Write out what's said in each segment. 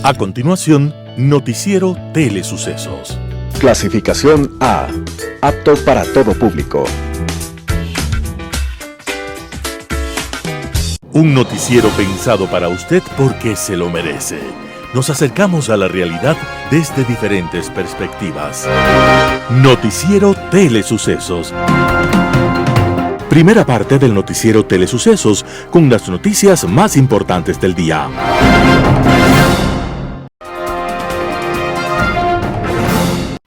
A continuación, Noticiero Telesucesos. Clasificación A. Apto para todo público. Un noticiero pensado para usted porque se lo merece. Nos acercamos a la realidad desde diferentes perspectivas. Noticiero Telesucesos. Primera parte del Noticiero Telesucesos con las noticias más importantes del día.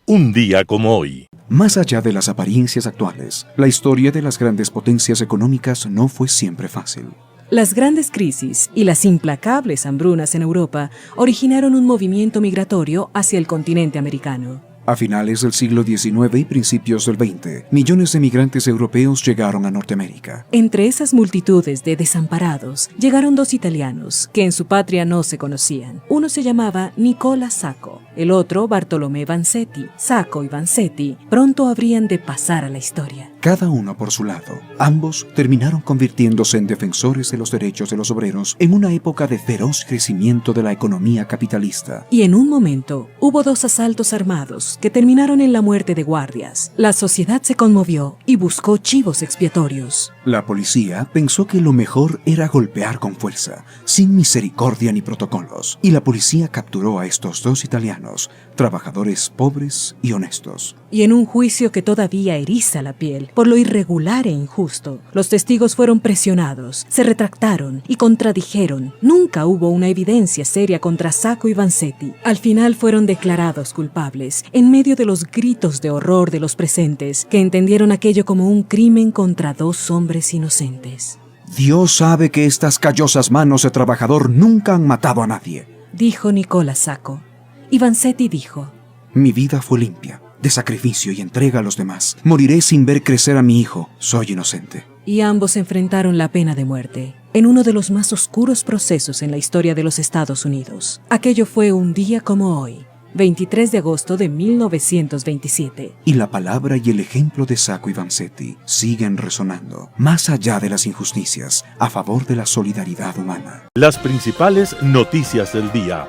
Un día como hoy. Más allá de las apariencias actuales, la historia de las grandes potencias económicas no fue siempre fácil. Las grandes crisis y las implacables hambrunas en Europa originaron un movimiento migratorio hacia el continente americano. A finales del siglo XIX y principios del XX, millones de migrantes europeos llegaron a Norteamérica. Entre esas multitudes de desamparados, llegaron dos italianos que en su patria no se conocían. Uno se llamaba Nicola Sacco, el otro Bartolomé Vanzetti. Sacco y Vanzetti pronto habrían de pasar a la historia. Cada uno por su lado, ambos terminaron convirtiéndose en defensores de los derechos de los obreros en una época de feroz crecimiento de la economía capitalista. Y en un momento, hubo dos asaltos armados que terminaron en la muerte de guardias. La sociedad se conmovió y buscó chivos expiatorios. La policía pensó que lo mejor era golpear con fuerza, sin misericordia ni protocolos, y la policía capturó a estos dos italianos, trabajadores pobres y honestos. Y en un juicio que todavía eriza la piel, por lo irregular e injusto, los testigos fueron presionados, se retractaron y contradijeron. Nunca hubo una evidencia seria contra Sacco y Vanzetti. Al final fueron declarados culpables, en medio de los gritos de horror de los presentes, que entendieron aquello como un crimen contra dos hombres inocentes. Dios sabe que estas callosas manos de trabajador nunca han matado a nadie, dijo Nicola Sacco. Y Vanzetti dijo: mi vida fue limpia, de sacrificio y entrega a los demás. Moriré sin ver crecer a mi hijo. Soy inocente. Y ambos enfrentaron la pena de muerte, en uno de los más oscuros procesos en la historia de los Estados Unidos. Aquello fue un día como hoy, 23 de agosto de 1927. Y la palabra y el ejemplo de Sacco y Vanzetti siguen resonando, más allá de las injusticias, a favor de la solidaridad humana. Las principales noticias del día.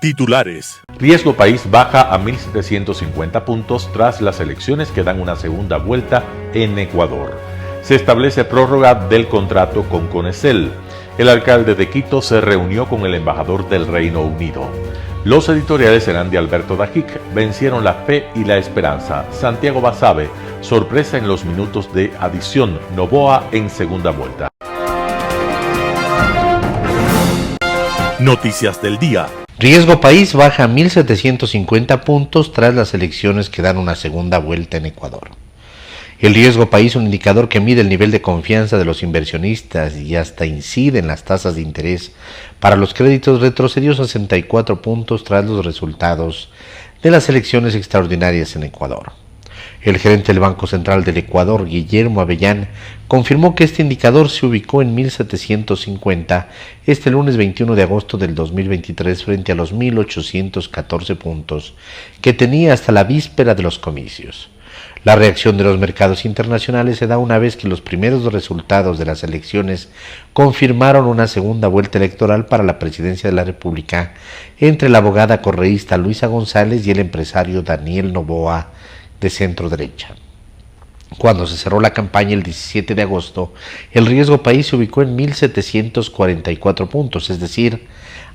Titulares. Riesgo país baja a 1.750 puntos tras las elecciones que dan una segunda vuelta en Ecuador. Se establece prórroga del contrato con Conecel. El alcalde de Quito se reunió con el embajador del Reino Unido. Los editoriales serán de Alberto Dajic. Vencieron la fe y la esperanza. Santiago Basabe, sorpresa en los minutos de adición. Noboa en segunda vuelta. Noticias del día. Riesgo país baja a 1.750 puntos tras las elecciones que dan una segunda vuelta en Ecuador. El riesgo país, un indicador que mide el nivel de confianza de los inversionistas y hasta incide en las tasas de interés para los créditos, retrocedió 64 puntos tras los resultados de las elecciones extraordinarias en Ecuador. El gerente del Banco Central del Ecuador, Guillermo Avellán, confirmó que este indicador se ubicó en 1.750 este lunes 21 de agosto del 2023 frente a los 1.814 puntos que tenía hasta la víspera de los comicios. La reacción de los mercados internacionales se da una vez que los primeros resultados de las elecciones confirmaron una segunda vuelta electoral para la presidencia de la República entre la abogada correísta Luisa González y el empresario Daniel Noboa, de centro derecha. Cuando se cerró la campaña el 17 de agosto, el riesgo país se ubicó en 1.744 puntos, es decir,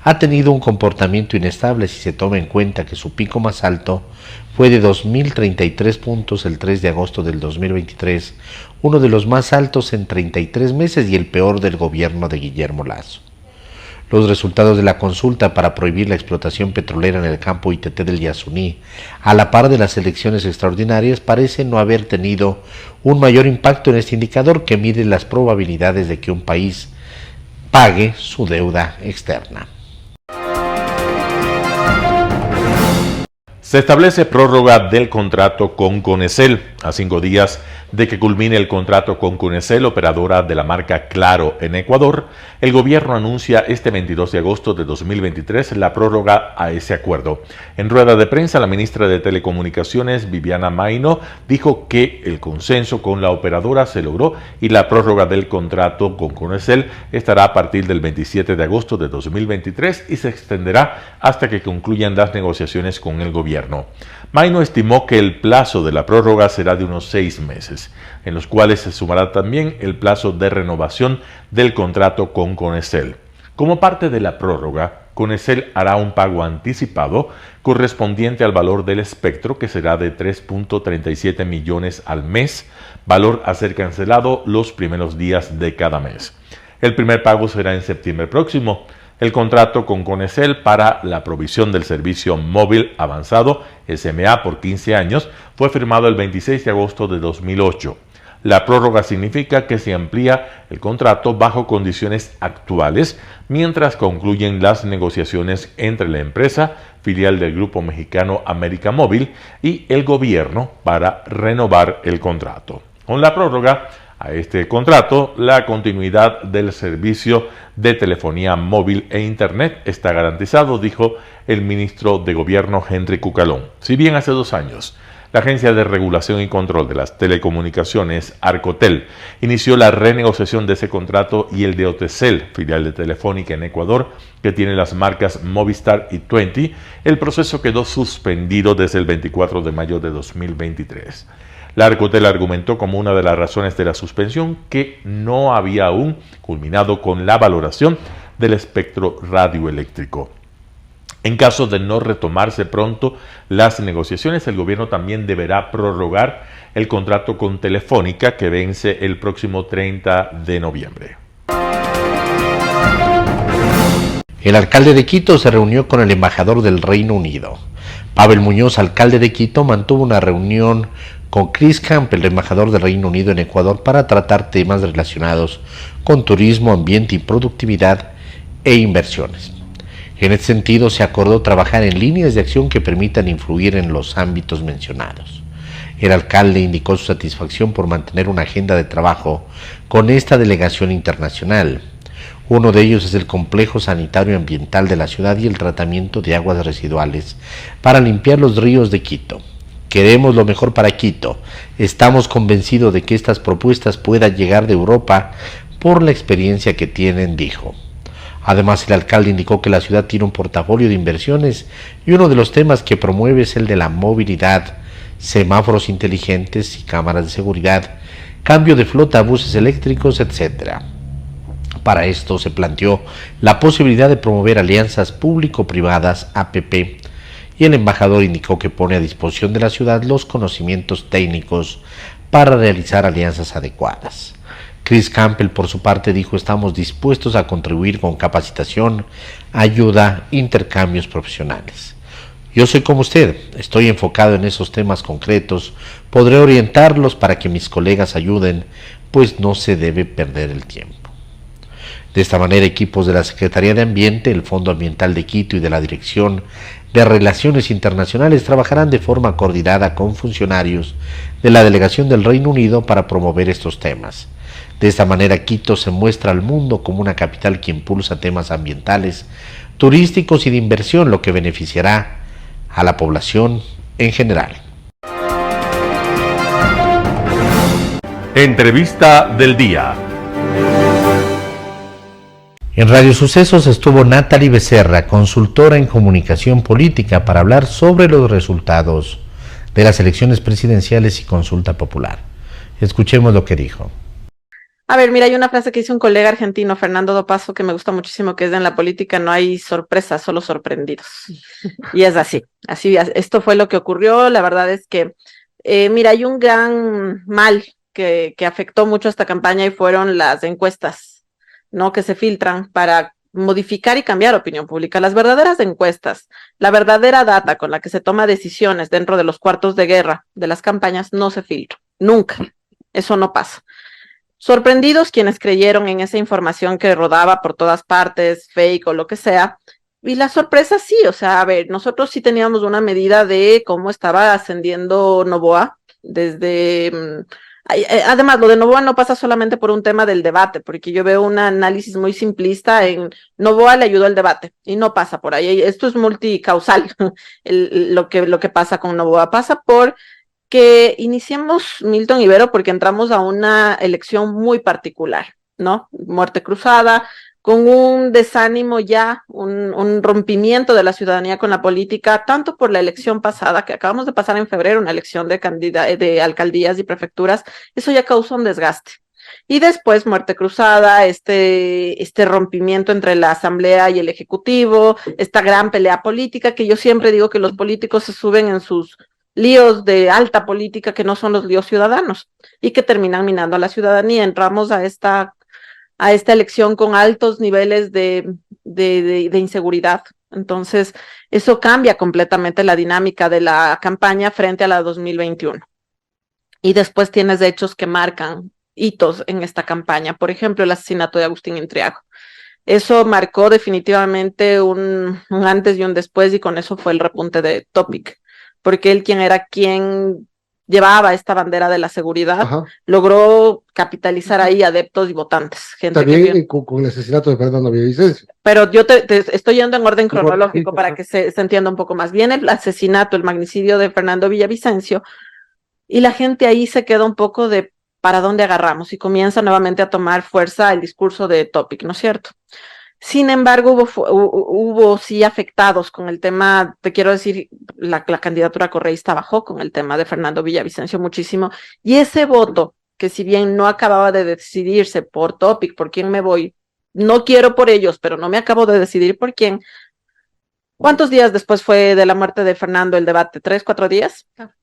ha tenido un comportamiento inestable si se toma en cuenta que su pico más alto fue de 2.033 puntos el 3 de agosto del 2023, uno de los más altos en 33 meses y el peor del gobierno de Guillermo Lasso. Los resultados de la consulta para prohibir la explotación petrolera en el campo ITT del Yasuní, a la par de las elecciones extraordinarias, parecen no haber tenido un mayor impacto en este indicador que mide las probabilidades de que un país pague su deuda externa. Se establece prórroga del contrato con Conecel. A 5 días de que culmine el contrato con Conecel, operadora de la marca Claro en Ecuador, el gobierno anuncia este 22 de agosto de 2023 la prórroga a ese acuerdo. En rueda de prensa, la ministra de Telecomunicaciones, Viviana Maino, dijo que el consenso con la operadora se logró y la prórroga del contrato con Conecel estará a partir del 27 de agosto de 2023 y se extenderá hasta que concluyan las negociaciones con el gobierno. Maino estimó que el plazo de la prórroga será de unos 6 meses, en los cuales se sumará también el plazo de renovación del contrato con Conecel. Como parte de la prórroga, Conecel hará un pago anticipado correspondiente al valor del espectro, que será de 3.37 millones al mes, valor a ser cancelado los primeros días de cada mes. El primer pago será en septiembre próximo. El contrato con Conecel para la provisión del servicio móvil avanzado SMA por 15 años fue firmado el 26 de agosto de 2008. La prórroga significa que se amplía el contrato bajo condiciones actuales mientras concluyen las negociaciones entre la empresa, filial del grupo mexicano América Móvil, y el gobierno para renovar el contrato. Con la prórroga a este contrato, la continuidad del servicio de telefonía móvil e internet está garantizado, dijo el ministro de Gobierno Henry Cucalón. Si bien hace 2 años, la Agencia de Regulación y Control de las Telecomunicaciones, Arcotel, inició la renegociación de ese contrato y el de Otecel, filial de Telefónica en Ecuador, que tiene las marcas Movistar y Tuenti, el proceso quedó suspendido desde el 24 de mayo de 2023. La Arcotel argumentó como una de las razones de la suspensión que no había aún culminado con la valoración del espectro radioeléctrico. En caso de no retomarse pronto las negociaciones, el gobierno también deberá prorrogar el contrato con Telefónica, que vence el próximo 30 de noviembre. El alcalde de Quito se reunió con el embajador del Reino Unido. Pavel Muñoz, alcalde de Quito, mantuvo una reunión con Chris Campbell, el embajador del Reino Unido en Ecuador, para tratar temas relacionados con turismo, ambiente y productividad e inversiones. En este sentido, se acordó trabajar en líneas de acción que permitan influir en los ámbitos mencionados. El alcalde indicó su satisfacción por mantener una agenda de trabajo con esta delegación internacional. Uno de ellos es el complejo sanitario ambiental de la ciudad y el tratamiento de aguas residuales para limpiar los ríos de Quito. Queremos lo mejor para Quito. Estamos convencidos de que estas propuestas puedan llegar de Europa por la experiencia que tienen, dijo. Además, el alcalde indicó que la ciudad tiene un portafolio de inversiones y uno de los temas que promueve es el de la movilidad, semáforos inteligentes y cámaras de seguridad, cambio de flota, buses eléctricos, etc. Para esto se planteó la posibilidad de promover alianzas público-privadas, APP, y el embajador indicó que pone a disposición de la ciudad los conocimientos técnicos para realizar alianzas adecuadas. Chris Campbell, por su parte, dijo: estamos dispuestos a contribuir con capacitación, ayuda, intercambios profesionales. Yo soy como usted, estoy enfocado en esos temas concretos, podré orientarlos para que mis colegas ayuden, pues no se debe perder el tiempo. De esta manera, equipos de la Secretaría de Ambiente, el Fondo Ambiental de Quito y de la Dirección de Relaciones Internacionales trabajarán de forma coordinada con funcionarios de la Delegación del Reino Unido para promover estos temas. De esta manera, Quito se muestra al mundo como una capital que impulsa temas ambientales, turísticos y de inversión, lo que beneficiará a la población en general. Entrevista del día. En Radio Sucesos estuvo Natalie Becerra, consultora en comunicación política, para hablar sobre los resultados de las elecciones presidenciales y consulta popular. Escuchemos lo que dijo. A ver, mira, hay una frase que dice un colega argentino, Fernando Dopazo, que me gusta muchísimo, que es: en la política no hay sorpresas, solo sorprendidos. Y es así, esto fue lo que ocurrió. La verdad es que, mira, hay un gran mal que afectó mucho esta campaña y fueron las encuestas, ¿no? Que se filtran para modificar y cambiar opinión pública. Las verdaderas encuestas, la verdadera data con la que se toma decisiones dentro de los cuartos de guerra de las campañas no se filtra, nunca, eso no pasa. Sorprendidos quienes creyeron en esa información que rodaba por todas partes, fake o lo que sea, y la sorpresa sí, o sea, a ver, nosotros sí teníamos una medida de cómo estaba ascendiendo Noboa desde Además, lo de Novoa no pasa solamente por un tema del debate, porque yo veo un análisis muy simplista en Novoa le ayudó el debate y no pasa por ahí. Esto es multicausal. Lo que pasa con Novoa pasa por que iniciamos Milton Ibero porque entramos a una elección muy particular, ¿no? Muerte cruzada, con un desánimo ya, un rompimiento de la ciudadanía con la política, tanto por la elección pasada, que acabamos de pasar en febrero, una elección de alcaldías y prefecturas, eso ya causó un desgaste. Y después Muerte Cruzada, este rompimiento entre la Asamblea y el Ejecutivo, esta gran pelea política, que yo siempre digo que los políticos se suben en sus líos de alta política que no son los líos ciudadanos y que terminan minando a la ciudadanía. Entramos a esta elección con altos niveles de inseguridad. Entonces, eso cambia completamente la dinámica de la campaña frente a la 2021. Y después tienes hechos que marcan hitos en esta campaña. Por ejemplo, el asesinato de Agustín Intriago. Eso marcó definitivamente un antes y un después, y con eso fue el repunte de Topic, porque él quien llevaba esta bandera de la seguridad, Ajá. logró capitalizar ahí adeptos y votantes. Gente También con el asesinato de Fernando Villavicencio. Pero yo te estoy yendo en orden cronológico para que se entienda un poco más. Viene el asesinato, el magnicidio de Fernando Villavicencio, y la gente ahí se queda un poco de para dónde agarramos, y comienza nuevamente a tomar fuerza el discurso de Topic, ¿no es cierto? Sin embargo, hubo sí afectados con el tema, te quiero decir, la candidatura correísta bajó con el tema de Fernando Villavicencio muchísimo, y ese voto, que si bien no acababa de decidirse por Topic, por quién me voy, no quiero por ellos, pero no me acabo de decidir por quién. ¿Cuántos días después fue de la muerte de Fernando el debate? ¿3, 4 días? Claro.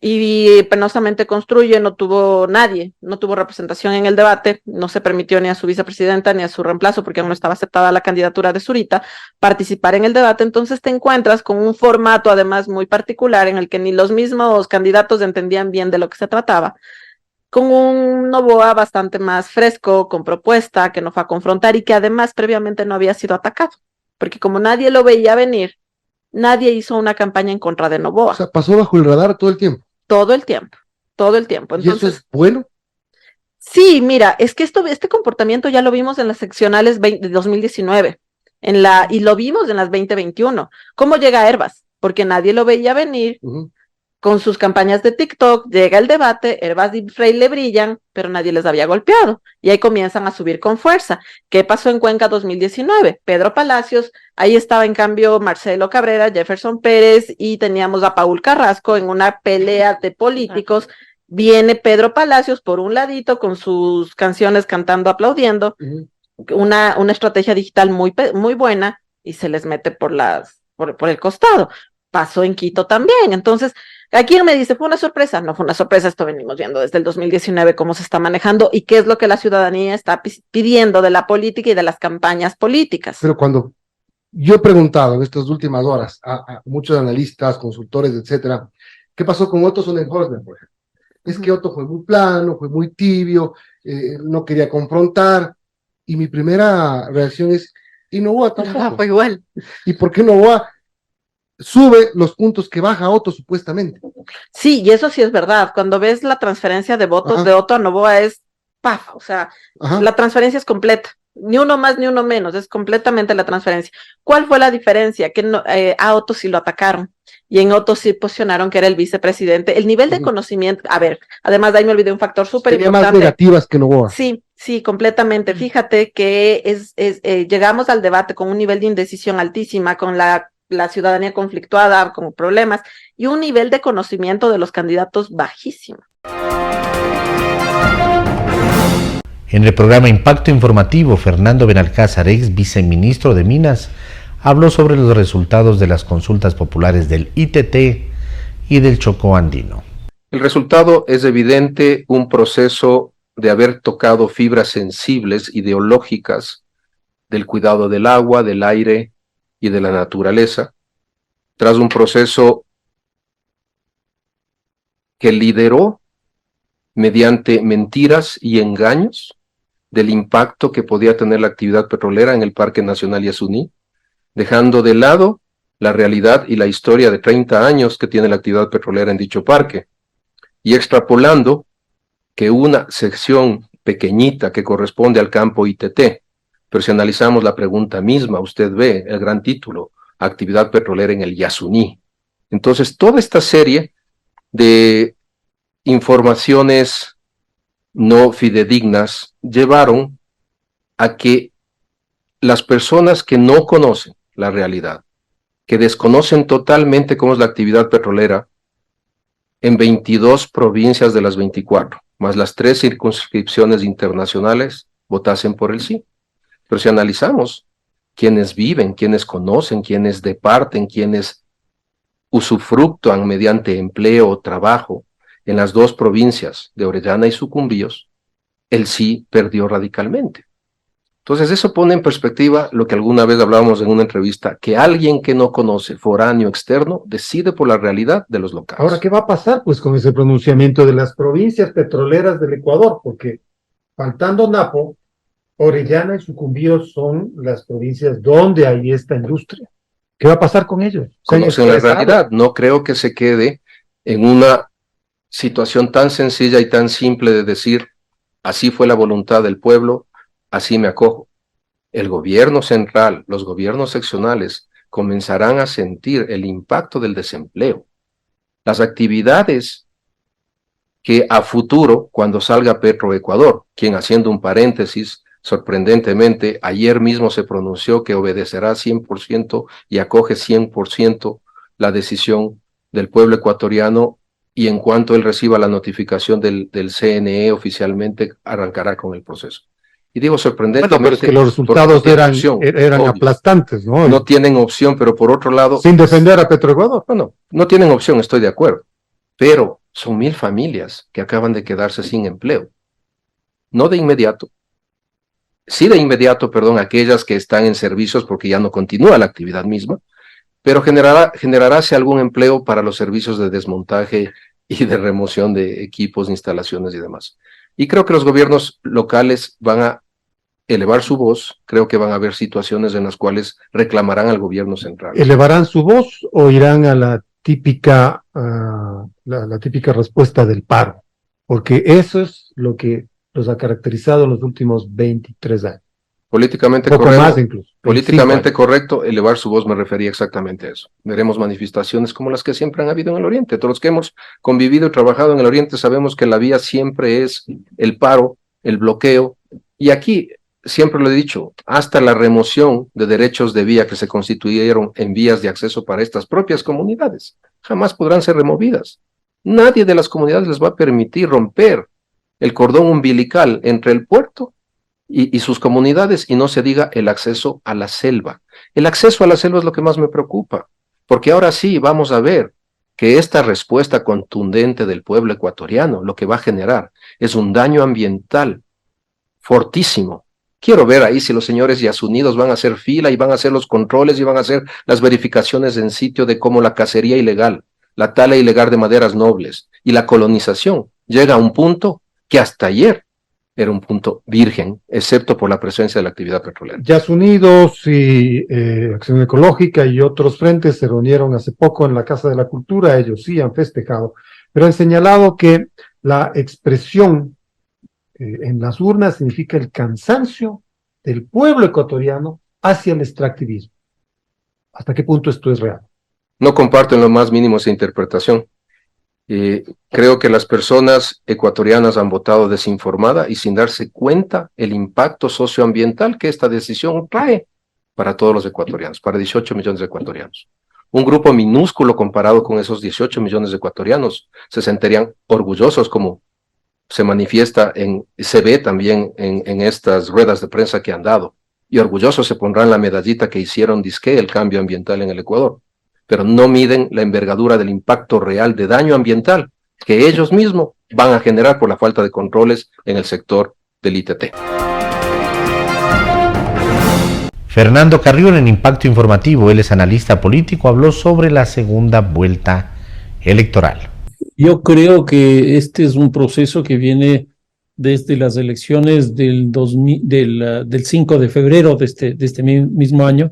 Y penosamente Construye no tuvo nadie, no tuvo representación en el debate, no se permitió ni a su vicepresidenta ni a su reemplazo, porque aún no estaba aceptada la candidatura de Zurita, participar en el debate. Entonces te encuentras con un formato además muy particular en el que ni los mismos candidatos entendían bien de lo que se trataba, con un Novoa bastante más fresco, con propuesta, que no fue a confrontar y que además previamente no había sido atacado, porque como nadie lo veía venir, nadie hizo una campaña en contra de Novoa. O sea, pasó bajo el radar todo el tiempo. Todo el tiempo. Entonces, ¿y eso es bueno? Sí, mira, es que este comportamiento ya lo vimos en las seccionales de 2019, y lo vimos en las 2021. ¿Cómo llega Hervas? Porque nadie lo veía venir. Con sus campañas de TikTok, llega el debate, Hervas y Frey le brillan, pero nadie les había golpeado, y ahí comienzan a subir con fuerza. ¿Qué pasó en Cuenca 2019? Pedro Palacios, ahí estaba en cambio Marcelo Cabrera, Jefferson Pérez, y teníamos a Paul Carrasco en una pelea de políticos. Viene Pedro Palacios por un ladito con sus canciones cantando, aplaudiendo, una estrategia digital muy buena, y se les mete por el costado. Pasó en Quito también. Entonces, ¿a quién me dice? ¿Fue una sorpresa? No fue una sorpresa, esto venimos viendo desde el 2019 cómo se está manejando y qué es lo que la ciudadanía está pidiendo de la política y de las campañas políticas. Pero cuando yo he preguntado en estas últimas horas a muchos analistas, consultores, etcétera, ¿qué pasó con Otto Sonnenhorster, por ejemplo? Es que Otto fue muy plano, fue muy tibio, no quería confrontar, y mi primera reacción es, ¿y Novoa tampoco? Fue igual. ¿Y por qué Novoa sube los puntos que baja Otto supuestamente? Sí, y eso sí es verdad. Cuando ves la transferencia de votos de Otto a Novoa es ¡paf! O sea, la transferencia es completa. Ni uno más ni uno menos, es completamente la transferencia. ¿Cuál fue la diferencia? Que a Otto sí lo atacaron, y en Otto sí posicionaron que era el vicepresidente. El nivel de conocimiento, a ver, además de ahí me olvidé un factor súper importante. Más negativas que Novoa. Sí, completamente. Fíjate que llegamos al debate con un nivel de indecisión altísima, con la ciudadanía conflictuada, con problemas, y un nivel de conocimiento de los candidatos bajísimo. En el programa Impacto Informativo, Fernando Benalcázar, ex viceministro de Minas, habló sobre los resultados de las consultas populares del ITT y del Chocó Andino. El resultado es evidente, un proceso de haber tocado fibras sensibles ideológicas del cuidado del agua, del aire y de la naturaleza, tras un proceso que lideró mediante mentiras y engaños del impacto que podía tener la actividad petrolera en el Parque Nacional Yasuní, dejando de lado la realidad y la historia de 30 años que tiene la actividad petrolera en dicho parque, y extrapolando que una sección pequeñita que corresponde al campo ITT, pero si analizamos la pregunta misma, usted ve el gran título, actividad petrolera en el Yasuní. Entonces, toda esta serie de informaciones no fidedignas llevaron a que las personas que no conocen la realidad, que desconocen totalmente cómo es la actividad petrolera en 22 provincias de las 24, más las 3 circunscripciones internacionales, votasen por el sí. Pero si analizamos quienes viven, quienes conocen, quienes departen, quienes usufructúan mediante empleo o trabajo en las 2 provincias de Orellana y Sucumbíos, el sí perdió radicalmente. Entonces eso pone en perspectiva lo que alguna vez hablábamos en una entrevista, que alguien que no conoce, foráneo, externo, decide por la realidad de los locales. Ahora, ¿qué va a pasar pues con ese pronunciamiento de las provincias petroleras del Ecuador? Porque faltando Napo, Orellana y Sucumbíos son las provincias donde hay esta industria. ¿Qué va a pasar con ellos? Conocen la realidad. No creo que se quede en una situación tan sencilla y tan simple de decir, así fue la voluntad del pueblo, así me acojo. El gobierno central, los gobiernos seccionales comenzarán a sentir el impacto del desempleo. Las actividades que a futuro, cuando salga Petroecuador, quien, haciendo un paréntesis, sorprendentemente, ayer mismo se pronunció que obedecerá 100% y acoge 100% la decisión del pueblo ecuatoriano, y en cuanto él reciba la notificación del CNE oficialmente, arrancará con el proceso. Y digo sorprendentemente, bueno, pero es que los resultados eran aplastantes, ¿no? No tienen opción, pero por otro lado... Sin defender a Petroecuador. Bueno, no tienen opción, estoy de acuerdo. Pero son 1000 familias que acaban de quedarse sin empleo. No de inmediato. Sí de inmediato, perdón, aquellas que están en servicios porque ya no continúa la actividad misma, pero generaráse algún empleo para los servicios de desmontaje y de remoción de equipos, instalaciones y demás. Y creo que los gobiernos locales van a elevar su voz, creo que van a haber situaciones en las cuales reclamarán al gobierno central. ¿Elevarán su voz o irán a la típica, la típica respuesta del paro? Porque eso es lo que los ha caracterizado en los últimos 23 años. Políticamente poco correcto, más incluso. Políticamente correcto, elevar su voz me refería exactamente a eso. Veremos manifestaciones como las que siempre han habido en el Oriente. Todos los que hemos convivido y trabajado en el Oriente sabemos que la vía siempre es el paro, el bloqueo, y aquí siempre lo he dicho, hasta la remoción de derechos de vía que se constituyeron en vías de acceso para estas propias comunidades, jamás podrán ser removidas. Nadie de las comunidades les va a permitir romper el cordón umbilical entre el puerto y sus comunidades, y no se diga el acceso a la selva. El acceso a la selva es lo que más me preocupa, porque ahora sí vamos a ver que esta respuesta contundente del pueblo ecuatoriano lo que va a generar es un daño ambiental fortísimo. Quiero ver ahí si los señores yasunidos van a hacer fila y van a hacer los controles y van a hacer las verificaciones en sitio de cómo la cacería ilegal, la tala ilegal de maderas nobles y la colonización llega a un punto que hasta ayer era un punto virgen, excepto por la presencia de la actividad petrolera. Yasunidos y Acción Ecológica y otros frentes se reunieron hace poco en la Casa de la Cultura, ellos sí han festejado, pero han señalado que la expresión en las urnas significa el cansancio del pueblo ecuatoriano hacia el extractivismo. ¿Hasta qué punto esto es real? No comparto en lo más mínimo esa interpretación. Creo que las personas ecuatorianas han votado desinformada y sin darse cuenta el impacto socioambiental que esta decisión trae para todos los ecuatorianos, para 18 millones de ecuatorianos. Un grupo minúsculo comparado con esos 18 millones de ecuatorianos se sentirían orgullosos, como se manifiesta, se ve también en estas ruedas de prensa que han dado, y orgullosos se pondrán la medallita que hicieron disque el cambio ambiental en el Ecuador, pero no miden la envergadura del impacto real de daño ambiental que ellos mismos van a generar por la falta de controles en el sector del ITT. Fernando Carrión, en Impacto Informativo, él es analista político, habló sobre la segunda vuelta electoral. Yo creo que este es un proceso que viene desde las elecciones del 5 de febrero de este mismo año,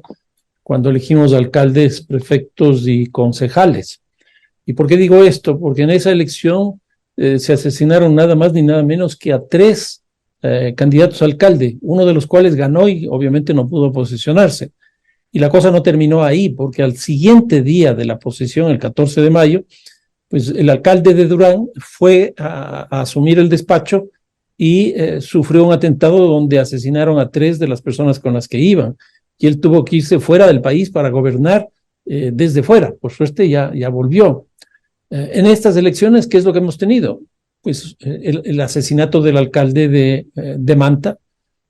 cuando elegimos alcaldes, prefectos y concejales. ¿Y por qué digo esto? Porque en esa elección se asesinaron nada más ni nada menos que a 3 candidatos a alcalde, uno de los cuales ganó y obviamente no pudo posicionarse. Y la cosa no terminó ahí, porque al siguiente día de la posesión, el 14 de mayo, pues el alcalde de Durán fue a asumir el despacho y sufrió un atentado donde asesinaron a 3 de las personas con las que iban. Y él tuvo que irse fuera del país para gobernar desde fuera. Por suerte ya volvió. En estas elecciones, ¿qué es lo que hemos tenido? Pues el asesinato del alcalde de Manta,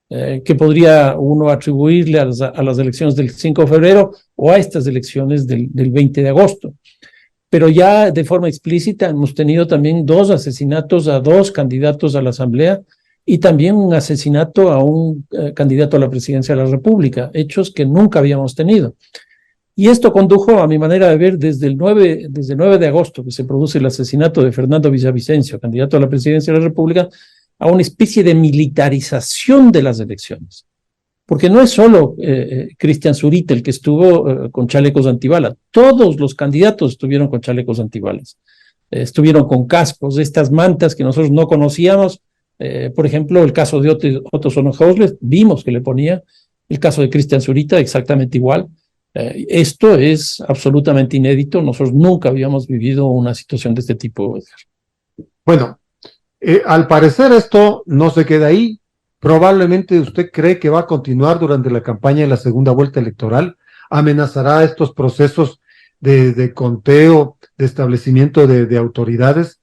que podría uno atribuirle a las elecciones del 5 de febrero o a estas elecciones del 20 de agosto. Pero ya de forma explícita hemos tenido también 2 asesinatos a 2 candidatos a la Asamblea y también un asesinato a un candidato a la presidencia de la República, hechos que nunca habíamos tenido. Y esto condujo, a mi manera de ver, desde el 9 de agosto, que se produce el asesinato de Fernando Villavicencio, candidato a la presidencia de la República, a una especie de militarización de las elecciones. Porque no es solo Cristian Zurita el que estuvo con chalecos antibalas, todos los candidatos estuvieron con chalecos antibalas, estuvieron con cascos, estas mantas que nosotros no conocíamos, por ejemplo, el caso de Otto Sonnenhausler, vimos que le ponía, el caso de Cristian Zurita exactamente igual. Esto es absolutamente inédito, nosotros nunca habíamos vivido una situación de este tipo. Bueno, al parecer esto no se queda ahí. Probablemente usted cree que va a continuar durante la campaña de la segunda vuelta electoral, amenazará estos procesos de conteo, de establecimiento de autoridades.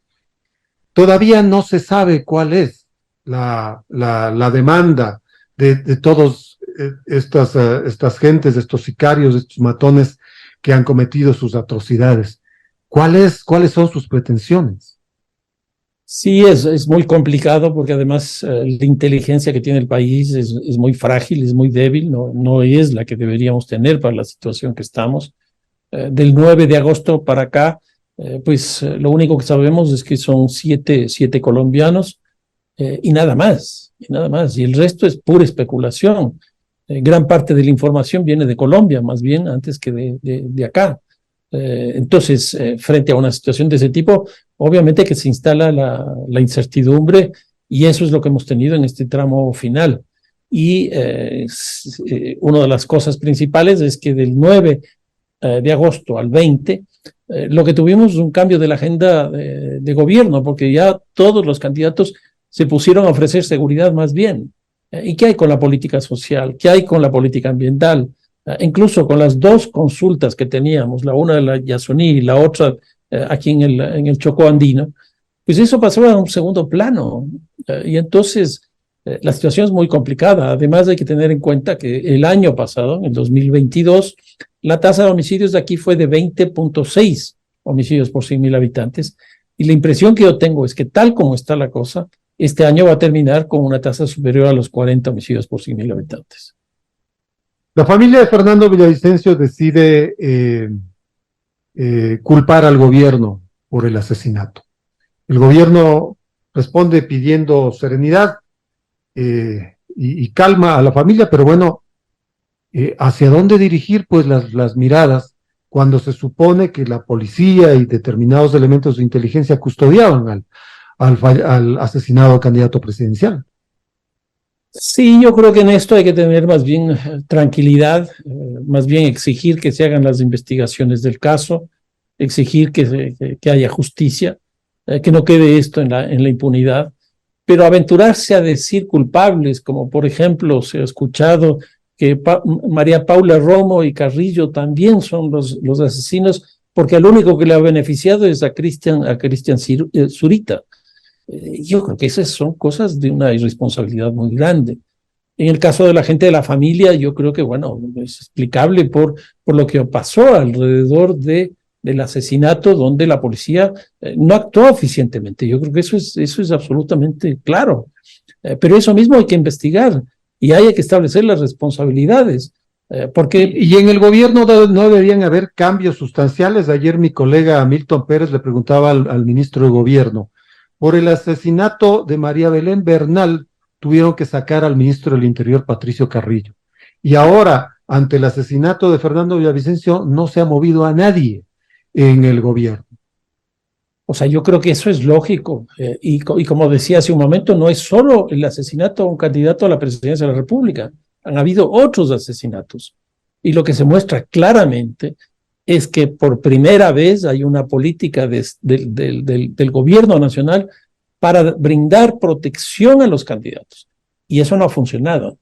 Todavía no se sabe cuál es la demanda de todos estas gentes, estos sicarios, estos matones que han cometido sus atrocidades. ¿Cuáles son sus pretensiones? Sí, es muy complicado porque además la inteligencia que tiene el país es muy frágil, es muy débil, no es la que deberíamos tener para la situación que estamos. Del 9 de agosto para acá, pues lo único que sabemos es que son siete colombianos y nada más, y el resto es pura especulación. Gran parte de la información viene de Colombia, más bien, antes que de acá. Entonces, frente a una situación de ese tipo, obviamente que se instala la incertidumbre y eso es lo que hemos tenido en este tramo final. Y una de las cosas principales es que del 9 de agosto al 20, lo que tuvimos es un cambio de la agenda de gobierno, porque ya todos los candidatos se pusieron a ofrecer seguridad más bien. ¿Y qué hay con la política social? ¿Qué hay con la política ambiental? Incluso con las 2 consultas que teníamos, la una de la Yasuní y la otra aquí en el Chocó andino, pues eso pasó a un segundo plano. Y entonces la situación es muy complicada. Además hay que tener en cuenta que el año pasado, en el 2022, la tasa de homicidios de aquí fue de 20.6 homicidios por 100.000 habitantes. Y la impresión que yo tengo es que tal como está la cosa, este año va a terminar con una tasa superior a los 40 homicidios por 100.000 habitantes. La familia de Fernando Villavicencio decide culpar al gobierno por el asesinato. El gobierno responde pidiendo serenidad y calma a la familia, pero bueno, ¿hacia dónde dirigir pues las miradas cuando se supone que la policía y determinados elementos de inteligencia custodiaban al asesinado candidato presidencial? Sí, yo creo que en esto hay que tener más bien tranquilidad, más bien exigir que se hagan las investigaciones del caso, exigir que haya justicia, que no quede esto en la impunidad, pero aventurarse a decir culpables, como por ejemplo se ha escuchado que María Paula Romo y Carrillo también son los asesinos, porque el único que le ha beneficiado es a Cristian Zurita. Yo creo que esas son cosas de una irresponsabilidad muy grande. En el caso de la gente de la familia, yo creo que, bueno, es explicable por lo que pasó alrededor del asesinato, donde la policía no actuó eficientemente. Yo creo que eso es absolutamente claro. Pero eso mismo hay que investigar y hay que establecer las responsabilidades. Porque... Y en el gobierno no deberían haber cambios sustanciales. Ayer mi colega Milton Pérez le preguntaba al ministro de Gobierno, por el asesinato de María Belén Bernal, tuvieron que sacar al ministro del Interior, Patricio Carrillo. Y ahora, ante el asesinato de Fernando Villavicencio, no se ha movido a nadie en el gobierno. O sea, yo creo que eso es lógico. Y como decía hace un momento, no es solo el asesinato de un candidato a la presidencia de la República. Han habido otros asesinatos. Y lo que se muestra claramente es que por primera vez hay una política del gobierno nacional para brindar protección a los candidatos. Y eso no ha funcionado.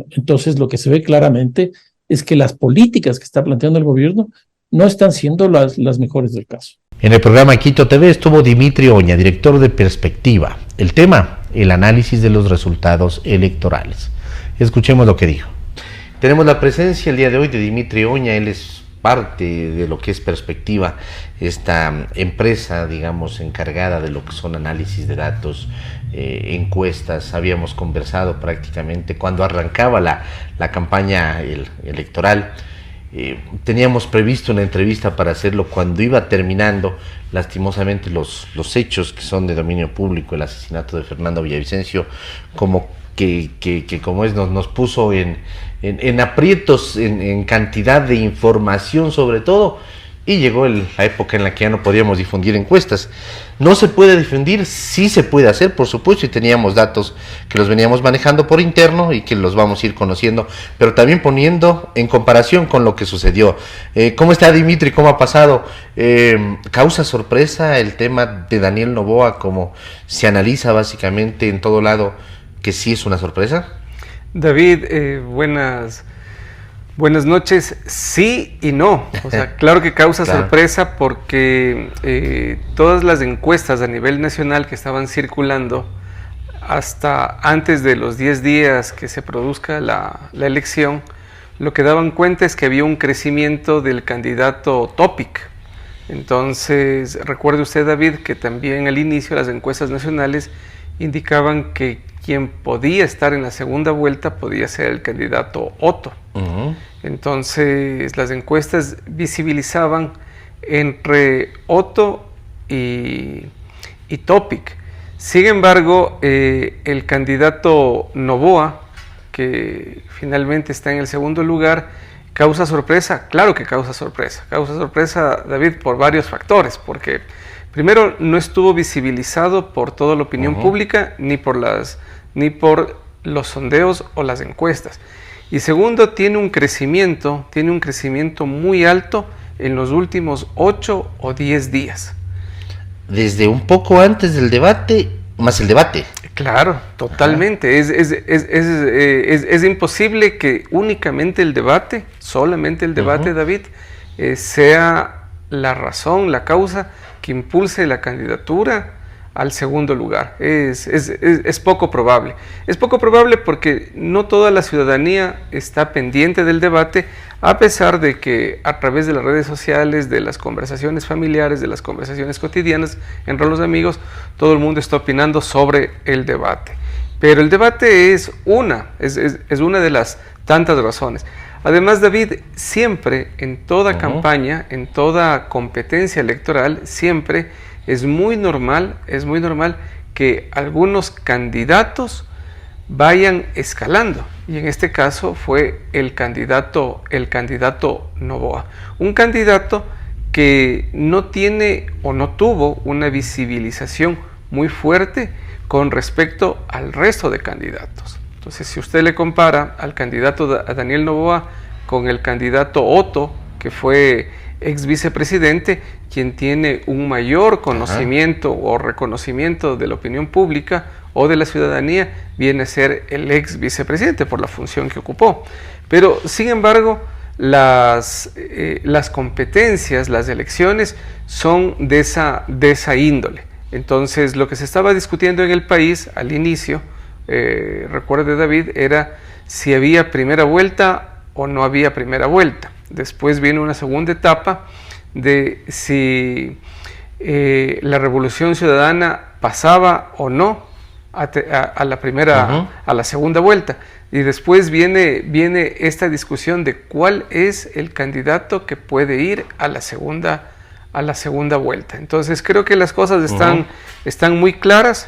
Entonces, lo que se ve claramente es que las políticas que está planteando el gobierno no están siendo las mejores del caso. En el programa Quito TV estuvo Dimitri Oña, director de Perspectiva. El tema, el análisis de los resultados electorales. Escuchemos lo que dijo. Tenemos la presencia el día de hoy de Dimitri Oña. Él es parte de lo que es Perspectiva, esta empresa, digamos, encargada de lo que son análisis de datos, encuestas. Habíamos conversado prácticamente cuando arrancaba la campaña electoral. Teníamos previsto una entrevista para hacerlo cuando iba terminando, lastimosamente, los hechos que son de dominio público, el asesinato de Fernando Villavicencio, como que como es, nos puso en aprietos, en cantidad de información sobre todo, y llegó la época en la que ya no podíamos difundir encuestas. No se puede difundir, sí se puede hacer, por supuesto, y teníamos datos que los veníamos manejando por interno y que los vamos a ir conociendo, pero también poniendo en comparación con lo que sucedió. ¿Cómo está, Dimitri? ¿Cómo ha pasado? ¿Causa sorpresa el tema de Daniel Noboa, como se analiza básicamente en todo lado, que sí es una sorpresa? David, buenas noches. Sí y no. O sea, claro que causa sorpresa porque todas las encuestas a nivel nacional que estaban circulando hasta antes de los 10 días que se produzca la elección, lo que daban cuenta es que había un crecimiento del candidato Topic. Entonces, recuerde usted, David, que también al inicio las encuestas nacionales indicaban que quien podía estar en la segunda vuelta podía ser el candidato Otto. Entonces, las encuestas visibilizaban entre Otto y Topic. Sin embargo, el candidato Noboa, que finalmente está en el segundo lugar, ¿causa sorpresa? Claro que causa sorpresa. Causa sorpresa, David, por varios factores, porque primero no estuvo visibilizado por toda la opinión pública, ni por los sondeos o las encuestas. Y segundo, tiene un crecimiento muy alto en los últimos 8 o 10 días. Desde un poco antes del debate, más el debate. Claro, totalmente. Es imposible que únicamente el debate, solamente el debate, David, sea la razón, la causa que impulse la candidatura al segundo lugar. Es poco probable. Es poco probable porque no toda la ciudadanía está pendiente del debate, a pesar de que a través de las redes sociales, de las conversaciones familiares, de las conversaciones cotidianas entre los amigos, todo el mundo está opinando sobre el debate. Pero el debate es una de las tantas razones. Además, David, siempre en toda campaña, en toda competencia electoral, siempre es muy normal que algunos candidatos vayan escalando. Y en este caso fue el candidato Noboa. Un candidato que no tiene o no tuvo una visibilización muy fuerte con respecto al resto de candidatos. Entonces, si usted le compara al candidato a Daniel Noboa con el candidato Otto, que fue ex vicepresidente, quien tiene un mayor conocimiento o reconocimiento de la opinión pública o de la ciudadanía, viene a ser el ex vicepresidente por la función que ocupó. Pero, sin embargo, las competencias, las elecciones son de esa índole. Entonces, lo que se estaba discutiendo en el país al inicio, recuerde, David, era si había primera vuelta o no había primera vuelta. Después viene una segunda etapa de si la Revolución Ciudadana pasaba o no a la segunda vuelta. Y después viene esta discusión de cuál es el candidato que puede ir a la segunda vuelta. Entonces, creo que las cosas están muy claras,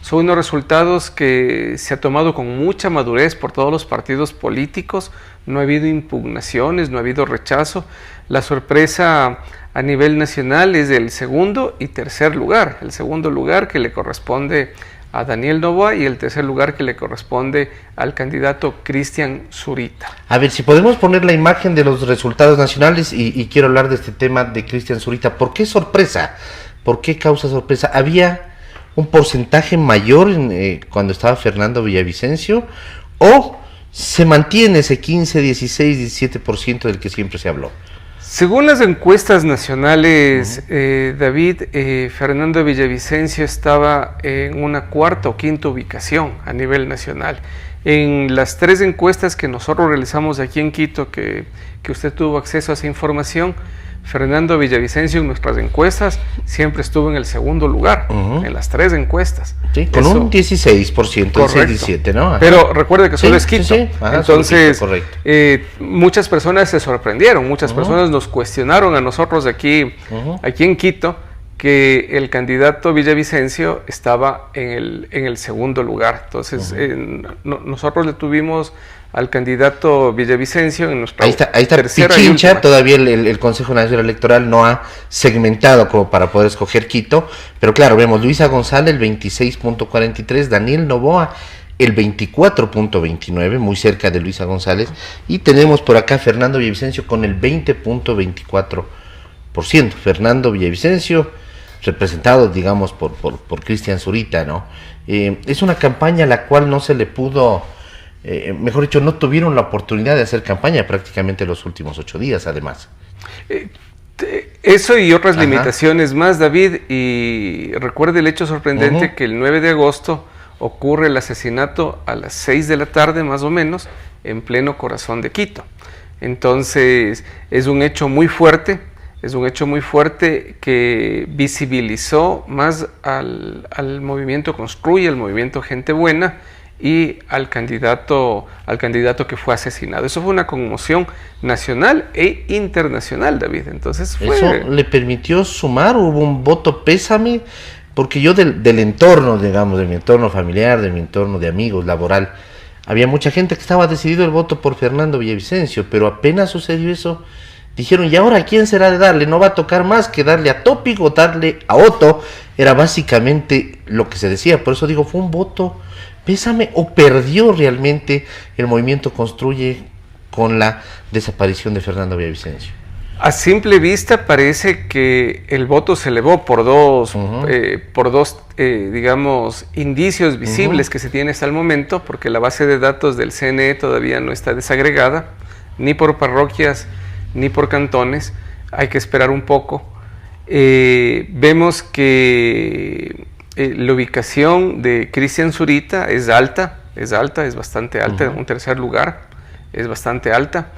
son unos resultados que se ha tomado con mucha madurez por todos los partidos políticos. No ha habido impugnaciones, no ha habido rechazo. La sorpresa a nivel nacional es el segundo y tercer lugar. El segundo lugar que le corresponde a Daniel Noboa y el tercer lugar que le corresponde al candidato Cristian Zurita. A ver, si podemos poner la imagen de los resultados nacionales y quiero hablar de este tema de Cristian Zurita. ¿Por qué sorpresa? ¿Por qué causa sorpresa? ¿Había un porcentaje mayor cuando estaba Fernando Villavicencio o se mantiene ese 15, 16, 17% del que siempre se habló? Según las encuestas nacionales, David, Fernando Villavicencio estaba en una cuarta o quinta ubicación a nivel nacional. En las 3 encuestas que nosotros realizamos aquí en Quito, que usted tuvo acceso a esa información, Fernando Villavicencio en nuestras encuestas siempre estuvo en el segundo lugar, en las 3 encuestas. Sí, con un 16%, 16-17, ¿no? Ajá. Pero recuerde que solo es Quito. Sí. Ajá, entonces, solo Quito, muchas personas se sorprendieron, muchas personas nos cuestionaron a nosotros aquí en Quito, que el candidato Villavicencio estaba en el segundo lugar. Entonces, nosotros le tuvimos al candidato Villavicencio en nuestra ahí está tercera Pichincha. Todavía el Consejo Nacional Electoral no ha segmentado como para poder escoger Quito, pero claro, vemos Luisa González el 26.43, Daniel Noboa el 24.29, muy cerca de Luisa González, y tenemos por acá Fernando Villavicencio con el 20.24%. Fernando Villavicencio, representado, digamos, por Cristian Zurita, ¿no? Es una campaña a la cual no se le pudo, mejor dicho, no tuvieron la oportunidad de hacer campaña prácticamente los últimos 8 días, además. Eso y otras limitaciones más, David, y recuerde el hecho sorprendente que el 9 de agosto ocurre el asesinato a las 6 de la tarde, más o menos, en pleno corazón de Quito. Entonces, es un hecho muy fuerte. Es un hecho muy fuerte que visibilizó más al movimiento Construye, al movimiento Gente Buena y al candidato que fue asesinado. Eso fue una conmoción nacional e internacional, David. Entonces eso le permitió sumar, hubo un voto pésame, porque yo del entorno, digamos, de mi entorno familiar, de mi entorno de amigos, laboral, había mucha gente que estaba decidido el voto por Fernando Villavicencio, pero apenas sucedió eso, dijeron, ¿y ahora a quién será de darle? No va a tocar más que darle a Topic o darle a Otto. Era básicamente lo que se decía. Por eso digo, fue un voto pésame o perdió realmente el movimiento Construye con la desaparición de Fernando Villavicencio. A simple vista parece que el voto se elevó por dos, digamos, indicios visibles que se tiene hasta el momento, porque la base de datos del CNE todavía no está desagregada, ni por parroquias, ni por cantones. Hay que esperar un poco. Vemos que la ubicación de Cristian Zurita es bastante alta, un tercer lugar, es bastante alta.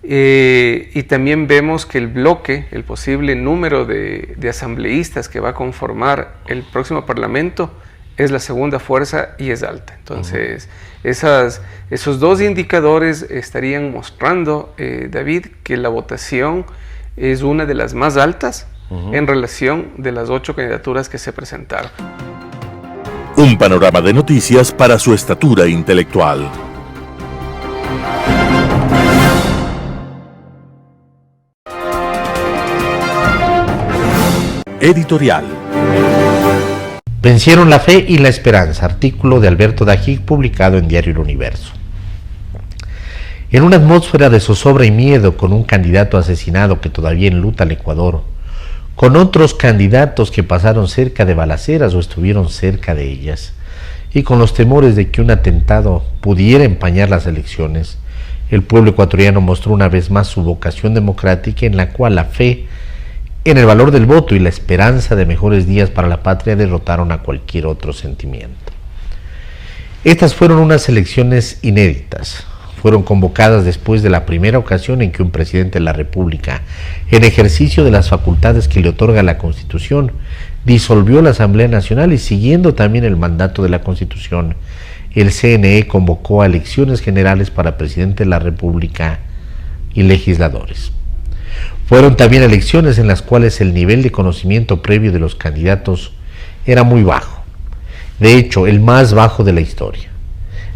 Y también vemos que el posible número de asambleístas que va a conformar el próximo parlamento es la segunda fuerza y es alta. Entonces, esos 2 indicadores estarían mostrando, David, que la votación es una de las más altas en relación de las 8 candidaturas que se presentaron. Un panorama de noticias para su estatura intelectual. Editorial. Vencieron la fe y la esperanza, artículo de Alberto Dajic publicado en Diario El Universo. En una atmósfera de zozobra y miedo, con un candidato asesinado que todavía enluta al Ecuador, con otros candidatos que pasaron cerca de balaceras o estuvieron cerca de ellas, y con los temores de que un atentado pudiera empañar las elecciones, el pueblo ecuatoriano mostró una vez más su vocación democrática, en la cual la fe en el valor del voto y la esperanza de mejores días para la patria derrotaron a cualquier otro sentimiento. Estas fueron unas elecciones inéditas. Fueron convocadas después de la primera ocasión en que un presidente de la República, en ejercicio de las facultades que le otorga la Constitución, disolvió la Asamblea Nacional y, siguiendo también el mandato de la Constitución, el CNE convocó a elecciones generales para presidente de la República y legisladores. Fueron también elecciones en las cuales el nivel de conocimiento previo de los candidatos era muy bajo, de hecho, el más bajo de la historia.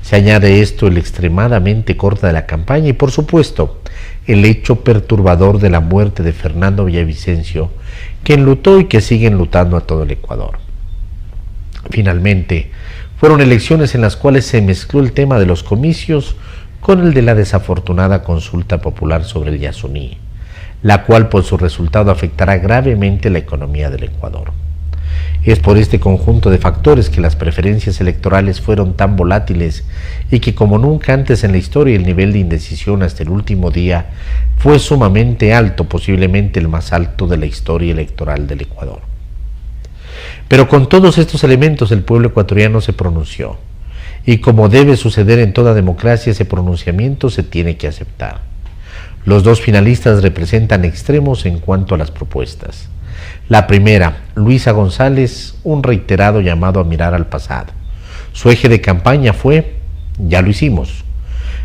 Se añade esto el extremadamente corta de la campaña y, por supuesto, el hecho perturbador de la muerte de Fernando Villavicencio, que enlutó y que sigue enlutando a todo el Ecuador. Finalmente, fueron elecciones en las cuales se mezcló el tema de los comicios con el de la desafortunada consulta popular sobre el Yasuní, la cual por su resultado afectará gravemente la economía del Ecuador. Es por este conjunto de factores que las preferencias electorales fueron tan volátiles y que como nunca antes en la historia el nivel de indecisión hasta el último día fue sumamente alto, posiblemente el más alto de la historia electoral del Ecuador. Pero con todos estos elementos el pueblo ecuatoriano se pronunció, y como debe suceder en toda democracia, ese pronunciamiento se tiene que aceptar. Los dos finalistas representan extremos en cuanto a las propuestas. La primera, Luisa González, un reiterado llamado a mirar al pasado. Su eje de campaña fue, ya lo hicimos.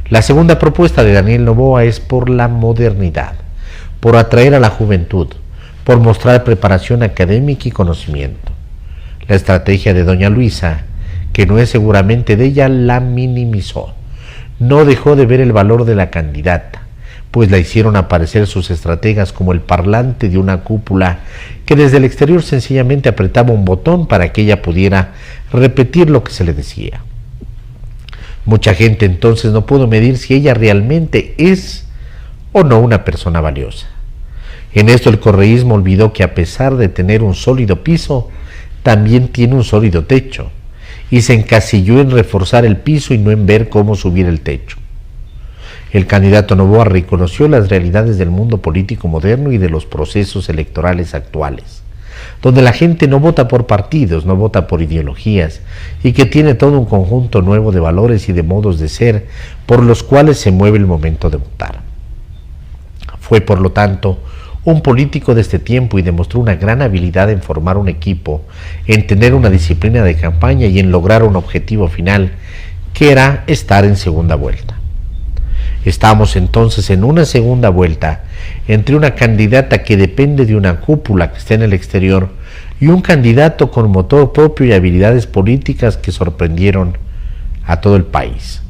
La segunda propuesta de Daniel Noboa es por la modernidad, por atraer a la juventud, por mostrar preparación académica y conocimiento. La estrategia de doña Luisa, que no es seguramente de ella, la minimizó. No dejó de ver el valor de la candidata, pues la hicieron aparecer sus estrategas como el parlante de una cúpula que desde el exterior sencillamente apretaba un botón para que ella pudiera repetir lo que se le decía. Mucha gente entonces no pudo medir si ella realmente es o no una persona valiosa. En esto el correísmo olvidó que a pesar de tener un sólido piso, también tiene un sólido techo, y se encasilló en reforzar el piso y no en ver cómo subir el techo. El candidato Noboa reconoció las realidades del mundo político moderno y de los procesos electorales actuales, donde la gente no vota por partidos, no vota por ideologías, y que tiene todo un conjunto nuevo de valores y de modos de ser por los cuales se mueve el momento de votar. Fue, por lo tanto, un político de este tiempo y demostró una gran habilidad en formar un equipo, en tener una disciplina de campaña y en lograr un objetivo final, que era estar en segunda vuelta. Estamos entonces en una segunda vuelta entre una candidata que depende de una cúpula que está en el exterior y un candidato con motor propio y habilidades políticas que sorprendieron a todo el país.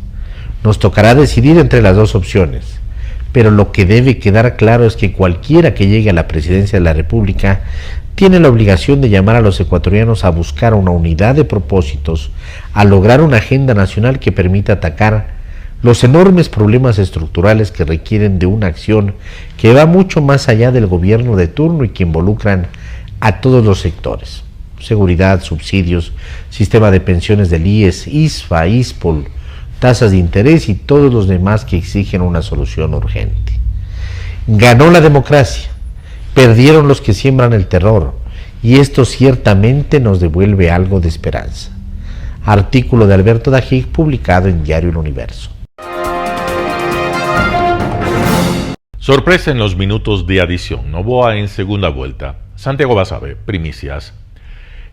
Nos tocará decidir entre las dos opciones, pero lo que debe quedar claro es que cualquiera que llegue a la presidencia de la República tiene la obligación de llamar a los ecuatorianos a buscar una unidad de propósitos, a lograr una agenda nacional que permita atacar los enormes problemas estructurales que requieren de una acción que va mucho más allá del gobierno de turno y que involucran a todos los sectores: seguridad, subsidios, sistema de pensiones del IES, ISFA, ISPOL, tasas de interés y todos los demás que exigen una solución urgente. Ganó la democracia, perdieron los que siembran el terror, y esto ciertamente nos devuelve algo de esperanza. Artículo de Alberto Dajic publicado en Diario El Universo. Sorpresa en los minutos de adición. Noboa en segunda vuelta. Santiago Basabe, primicias.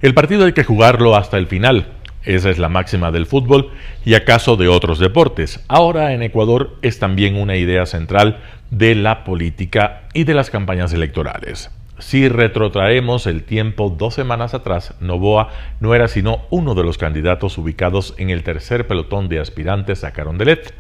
El partido hay que jugarlo hasta el final. Esa es la máxima del fútbol y acaso de otros deportes. Ahora en Ecuador es también una idea central de la política y de las campañas electorales. Si retrotraemos el tiempo 2 semanas atrás, Noboa no era sino uno de los candidatos ubicados en el tercer pelotón de aspirantes a Carondelet.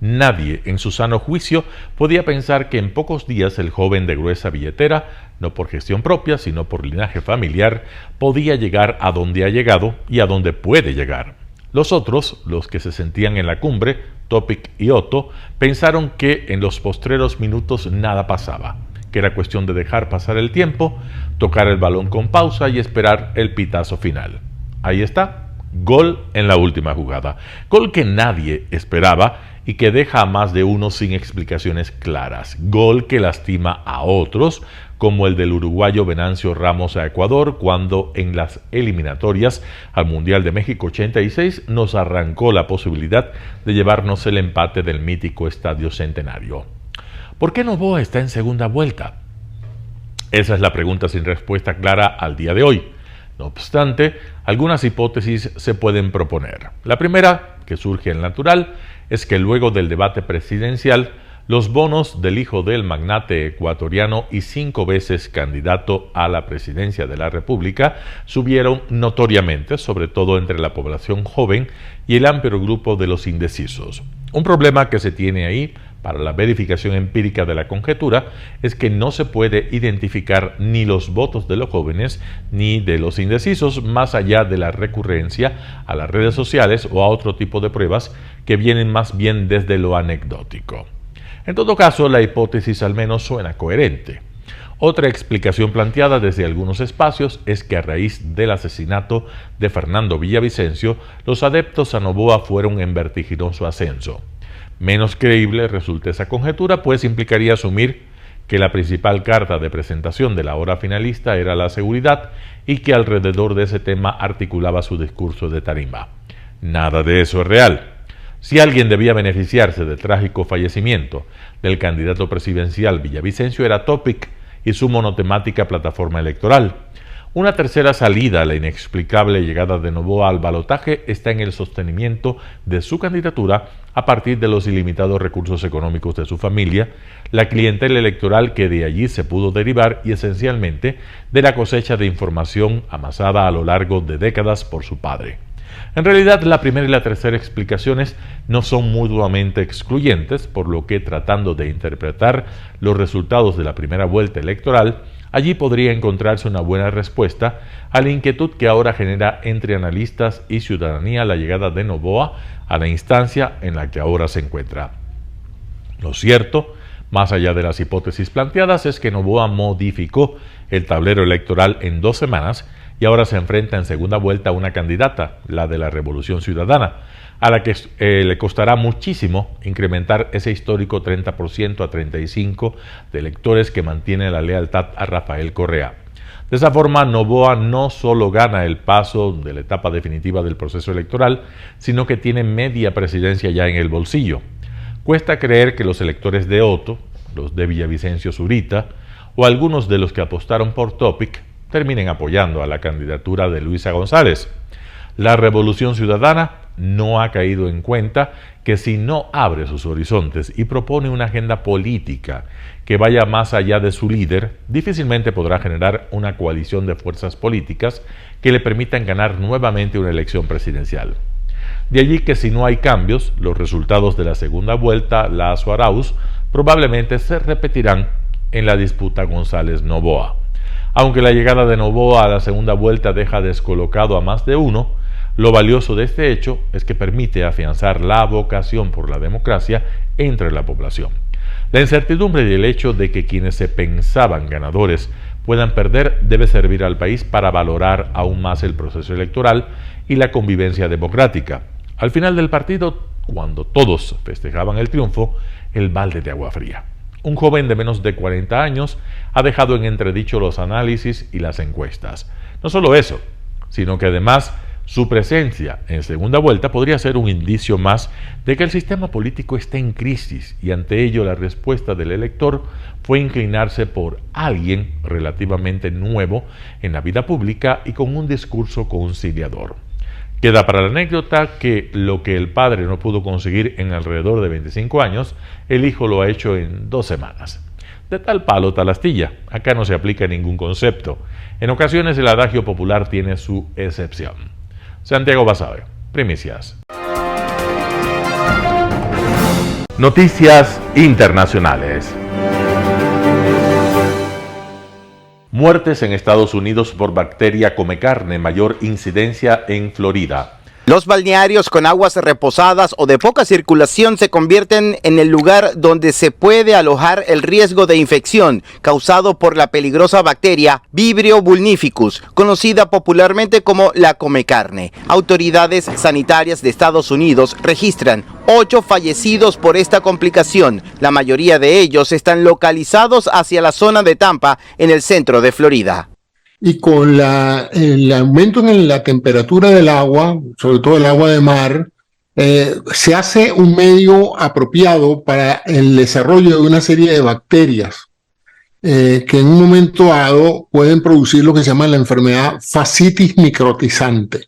Nadie en su sano juicio podía pensar que en pocos días el joven de gruesa billetera, no por gestión propia, sino por linaje familiar, podía llegar a donde ha llegado y a donde puede llegar. Los otros, los que se sentían en la cumbre, Topic y Otto, pensaron que en los postreros minutos nada pasaba, que era cuestión de dejar pasar el tiempo, tocar el balón con pausa y esperar el pitazo final. Ahí está, gol en la última jugada, gol que nadie esperaba y que deja a más de uno sin explicaciones claras. Gol que lastima a otros, como el del uruguayo Venancio Ramos a Ecuador, cuando en las eliminatorias al Mundial de México 86 nos arrancó la posibilidad de llevarnos el empate del mítico Estadio Centenario. ¿Por qué Noboa está en segunda vuelta? Esa es la pregunta sin respuesta clara al día de hoy. No obstante, algunas hipótesis se pueden proponer. La primera, que surge en natural, es que luego del debate presidencial, los bonos del hijo del magnate ecuatoriano y 5 veces candidato a la presidencia de la República subieron notoriamente, sobre todo entre la población joven y el amplio grupo de los indecisos. Un problema que se tiene ahí para la verificación empírica de la conjetura es que no se puede identificar ni los votos de los jóvenes ni de los indecisos más allá de la recurrencia a las redes sociales o a otro tipo de pruebas que vienen más bien desde lo anecdótico. En todo caso, la hipótesis al menos suena coherente. Otra explicación planteada desde algunos espacios es que a raíz del asesinato de Fernando Villavicencio, los adeptos a Noboa fueron en vertiginoso ascenso. Menos creíble resulta esa conjetura, pues implicaría asumir que la principal carta de presentación de la hora finalista era la seguridad y que alrededor de ese tema articulaba su discurso de tarima. Nada de eso es real. Si alguien debía beneficiarse del trágico fallecimiento del candidato presidencial Villavicencio era Topic y su monotemática plataforma electoral. Una tercera salida a la inexplicable llegada de Noboa al balotaje está en el sostenimiento de su candidatura a partir de los ilimitados recursos económicos de su familia, la clientela electoral que de allí se pudo derivar y esencialmente de la cosecha de información amasada a lo largo de décadas por su padre. En realidad, la primera y la tercera explicaciones no son mutuamente excluyentes, por lo que tratando de interpretar los resultados de la primera vuelta electoral, allí podría encontrarse una buena respuesta a la inquietud que ahora genera entre analistas y ciudadanía la llegada de Noboa a la instancia en la que ahora se encuentra. Lo cierto, más allá de las hipótesis planteadas, es que Noboa modificó el tablero electoral en 2 semanas y ahora se enfrenta en segunda vuelta a una candidata, la de la Revolución Ciudadana, a la que le costará muchísimo incrementar ese histórico 30% a 35% de electores que mantiene la lealtad a Rafael Correa. De esa forma, Noboa no solo gana el paso de la etapa definitiva del proceso electoral, sino que tiene media presidencia ya en el bolsillo. Cuesta creer que los electores de Otto, los de Villavicencio Zurita, o algunos de los que apostaron por Topic, terminen apoyando a la candidatura de Luisa González. La Revolución Ciudadana no ha caído en cuenta que si no abre sus horizontes y propone una agenda política que vaya más allá de su líder, difícilmente podrá generar una coalición de fuerzas políticas que le permitan ganar nuevamente una elección presidencial. De allí que si no hay cambios, los resultados de la segunda vuelta, Lazo-Arauz, probablemente se repetirán en la disputa González-Noboa. Aunque la llegada de Noboa a la segunda vuelta deja descolocado a más de uno, lo valioso de este hecho es que permite afianzar la vocación por la democracia entre la población. La incertidumbre y el hecho de que quienes se pensaban ganadores puedan perder debe servir al país para valorar aún más el proceso electoral y la convivencia democrática. Al final del partido, cuando todos festejaban el triunfo, el balde de agua fría. Un joven de menos de 40 años ha dejado en entredicho los análisis y las encuestas. No solo eso, sino que además su presencia en segunda vuelta podría ser un indicio más de que el sistema político está en crisis y ante ello la respuesta del elector fue inclinarse por alguien relativamente nuevo en la vida pública y con un discurso conciliador. Queda para la anécdota que lo que el padre no pudo conseguir en alrededor de 25 años, el hijo lo ha hecho en 2 semanas. De tal palo, tal astilla. Acá no se aplica ningún concepto. En ocasiones el adagio popular tiene su excepción. Santiago Basabe, Primicias. Noticias internacionales. Muertes en Estados Unidos por bacteria comecarne, mayor incidencia en Florida. Los balnearios con aguas reposadas o de poca circulación se convierten en el lugar donde se puede alojar el riesgo de infección causado por la peligrosa bacteria Vibrio vulnificus, conocida popularmente como la comecarne. Autoridades sanitarias de Estados Unidos registran 8 fallecidos por esta complicación. La mayoría de ellos están localizados hacia la zona de Tampa, en el centro de Florida. Y con el aumento en la temperatura del agua, sobre todo el agua de mar, se hace un medio apropiado para el desarrollo de una serie de bacterias que en un momento dado pueden producir lo que se llama la enfermedad fascitis microtizante.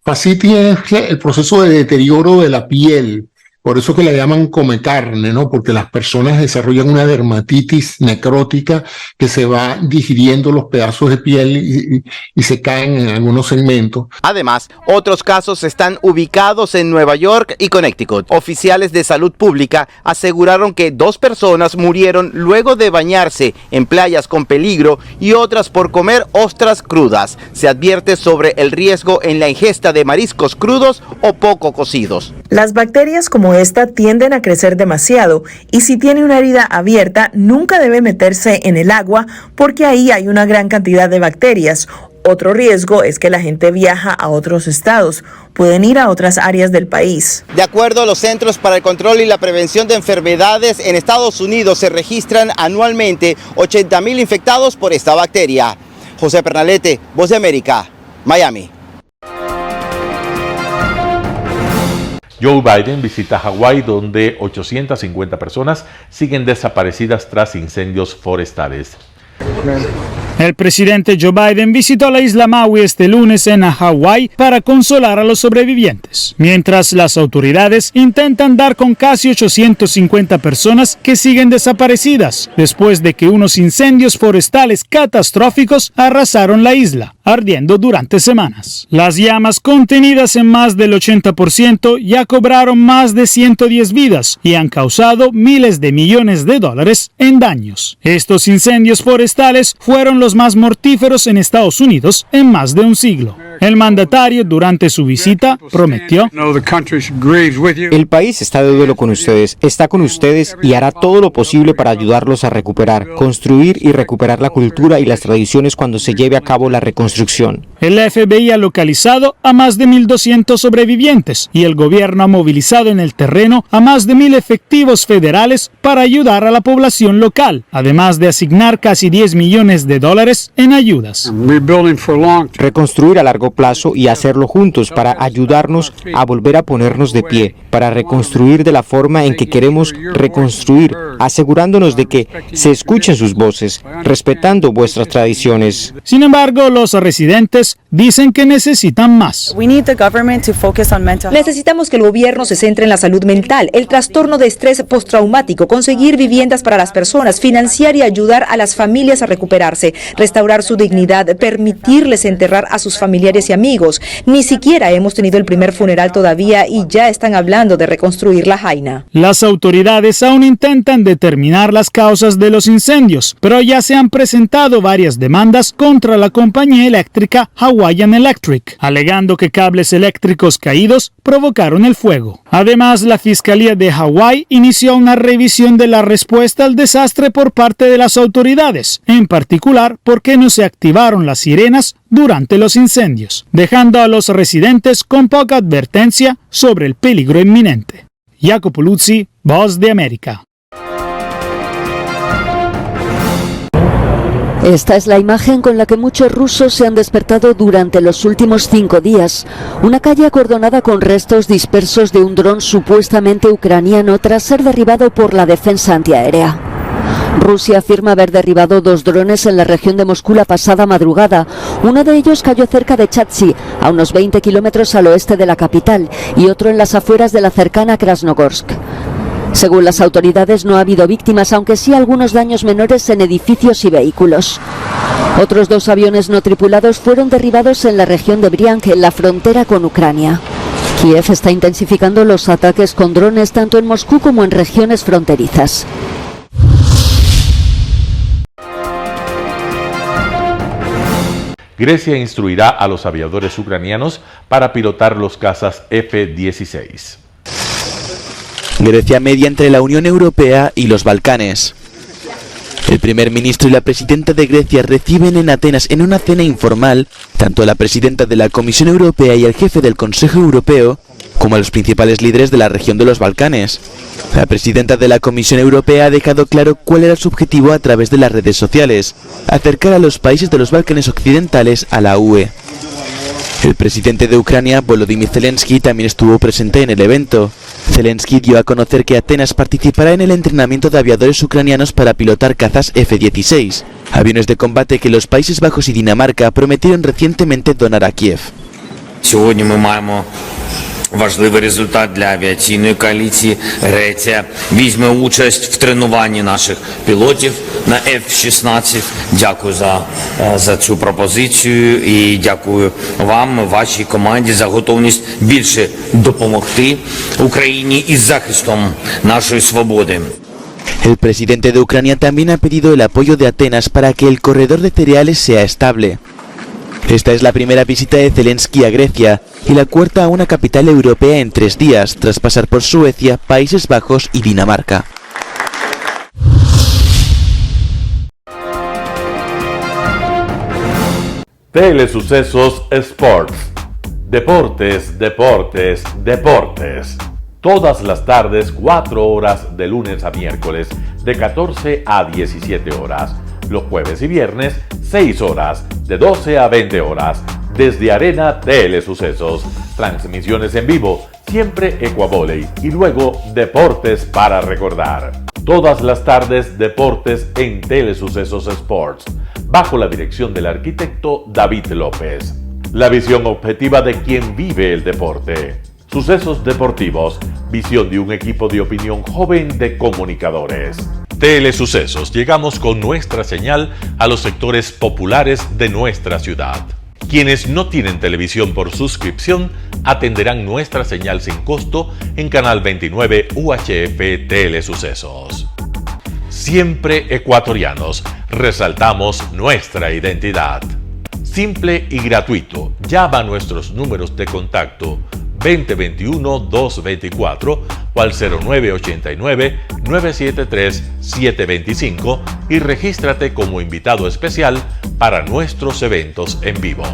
Fascitis es el proceso de deterioro de la piel. por eso que la llaman come carne, ¿no? Porque las personas desarrollan una dermatitis necrótica que se va digiriendo los pedazos de piel y se caen en algunos segmentos. Además, otros casos están ubicados en Nueva York y Connecticut. Oficiales de salud pública aseguraron que 2 personas murieron luego de bañarse en playas con peligro y otras por comer ostras crudas. Se advierte sobre el riesgo en la ingesta de mariscos crudos o poco cocidos. Las bacterias como esta tienden a crecer demasiado y si tiene una herida abierta nunca debe meterse en el agua porque ahí hay una gran cantidad de bacterias. Otro riesgo es que la gente viaja a otros estados, pueden ir a otras áreas del país. De acuerdo a los Centros para el Control y la Prevención de Enfermedades, en Estados Unidos se registran anualmente 80,000 infectados por esta bacteria. José Pernalete, Voz de América, Miami. Joe Biden visita Hawái, donde 850 personas siguen desaparecidas tras incendios forestales. El presidente Joe Biden visitó la isla Maui este lunes en Hawái para consolar a los sobrevivientes, mientras las autoridades intentan dar con casi 850 personas que siguen desaparecidas después de que unos incendios forestales catastróficos arrasaron la isla, ardiendo durante semanas. Las llamas, contenidas en más del 80%, ya cobraron más de 110 vidas y han causado miles de millones de dólares en daños. Estos incendios forestales fueron los más mortíferos en Estados Unidos en más de un siglo. El mandatario, durante su visita, prometió: el país está de duelo con ustedes, está con ustedes y hará todo lo posible para ayudarlos a recuperar, construir y recuperar la cultura y las tradiciones cuando se lleve a cabo la reconstrucción. El FBI ha localizado a más de 1,200 sobrevivientes y el gobierno ha movilizado en el terreno a más de 1,000 efectivos federales para ayudar a la población local, además de asignar casi $10 millones en ayudas. Reconstruir a largo plazo y hacerlo juntos para ayudarnos a volver a ponernos de pie, para reconstruir de la forma en que queremos reconstruir, asegurándonos de que se escuchen sus voces, respetando vuestras tradiciones. Sin embargo, los residentes dicen que necesitan más. Necesitamos que el gobierno se centre en la salud mental, el trastorno de estrés postraumático, conseguir viviendas para las personas, financiar y ayudar a las familias a recuperarse, restaurar su dignidad, permitirles enterrar a sus familiares y amigos. Ni siquiera hemos tenido el primer funeral todavía y ya están hablando de reconstruir la Jaina. Las autoridades aún intentan determinar las causas de los incendios, pero ya se han presentado varias demandas contra la compañía eléctrica Hawaiian Electric, alegando que cables eléctricos caídos provocaron el fuego. Además, la Fiscalía de Hawái inició una revisión de la respuesta al desastre por parte de las autoridades, en particular por qué no se activaron las sirenas durante los incendios, dejando a los residentes con poca advertencia sobre el peligro inminente. Jacopo Luzzi, Voz de América. Esta es la imagen con la que muchos rusos se han despertado durante los últimos 5 días. Una calle acordonada con restos dispersos de un dron supuestamente ucraniano tras ser derribado por la defensa antiaérea. Rusia afirma haber derribado 2 drones en la región de Moscú la pasada madrugada. Uno de ellos cayó cerca de Chatsi, a unos 20 kilómetros al oeste de la capital, y otro en las afueras de la cercana Krasnogorsk. Según las autoridades, no ha habido víctimas, aunque sí algunos daños menores en edificios y vehículos. Otros 2 aviones no tripulados fueron derribados en la región de Briansk, en la frontera con Ucrania. Kiev está intensificando los ataques con drones tanto en Moscú como en regiones fronterizas. Grecia instruirá a los aviadores ucranianos para pilotar los cazas F-16. Grecia media entre la Unión Europea y los Balcanes. El primer ministro y la presidenta de Grecia reciben en Atenas en una cena informal tanto a la presidenta de la Comisión Europea y al jefe del Consejo Europeo como a los principales líderes de la región de los Balcanes. La presidenta de la Comisión Europea ha dejado claro cuál era su objetivo a través de las redes sociales: acercar a los países de los Balcanes occidentales a la UE. El presidente de Ucrania, Volodymyr Zelensky, también estuvo presente en el evento. Zelensky dio a conocer que Atenas participará en el entrenamiento de aviadores ucranianos para pilotar cazas F-16, aviones de combate que los Países Bajos y Dinamarca prometieron recientemente donar a Kiev. важливий результат для авіаційної коаліції. Греція візьме участь в тренуванні наших пілотів на F-16. Дякую за цю пропозицію і дякую вам, вашій команді, за готовність більше допомогти Україні із захистом нашої свободи. El presidente de Ucrania también ha pedido el apoyo de Atenas para que el corredor de cereales sea estable. Esta es la primera visita de Zelensky a Grecia y la cuarta a una capital europea en 3 días, tras pasar por Suecia, Países Bajos y Dinamarca. Telesucesos Sports. Deportes, deportes, deportes. Todas las tardes, 4 horas de lunes a miércoles, de 14 a 17 horas. Los jueves y viernes, 6 horas, de 12 a 20 horas. Desde Arena Telesucesos. Transmisiones en vivo, siempre Ecuavolley. Y luego, deportes para recordar. Todas las tardes, deportes en Telesucesos Sports. Bajo la dirección del arquitecto David López. La visión objetiva de quien vive el deporte. Sucesos deportivos, visión de un equipo de opinión joven de comunicadores. Telesucesos, llegamos con nuestra señal a los sectores populares de nuestra ciudad. Quienes no tienen televisión por suscripción atenderán nuestra señal sin costo en Canal 29 UHF Telesucesos. Siempre ecuatorianos, resaltamos nuestra identidad. Simple y gratuito, llama a nuestros números de contacto 2021-224 o al 0989-973-725 y regístrate como invitado especial para nuestros eventos en vivo.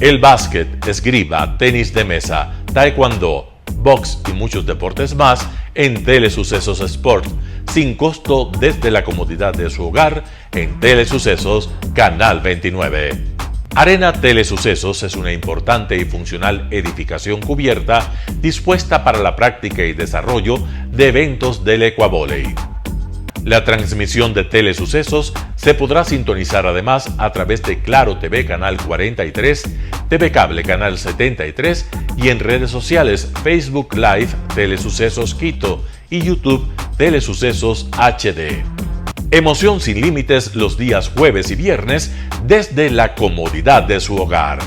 El básquet, esgrima, tenis de mesa, taekwondo, box y muchos deportes más en Telesucesos Sport, sin costo desde la comodidad de su hogar en Telesucesos Canal 29. Arena Telesucesos es una importante y funcional edificación cubierta dispuesta para la práctica y desarrollo de eventos del Ecuavolley. La transmisión de Telesucesos se podrá sintonizar además a través de Claro TV Canal 43, TV Cable Canal 73 y en redes sociales Facebook Live Telesucesos Quito y YouTube Telesucesos HD. Emoción sin límites los días jueves y viernes desde la comodidad de su hogar.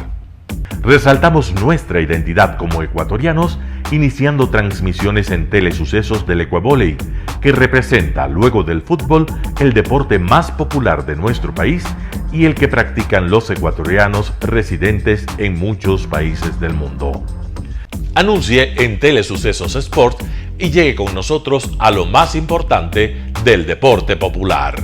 Resaltamos nuestra identidad como ecuatorianos iniciando transmisiones en Telesucesos del Ecuavolley, que representa, luego del fútbol, el deporte más popular de nuestro país y el que practican los ecuatorianos residentes en muchos países del mundo. Anuncie en Telesucesos Sport y llegue con nosotros a lo más importante del deporte popular.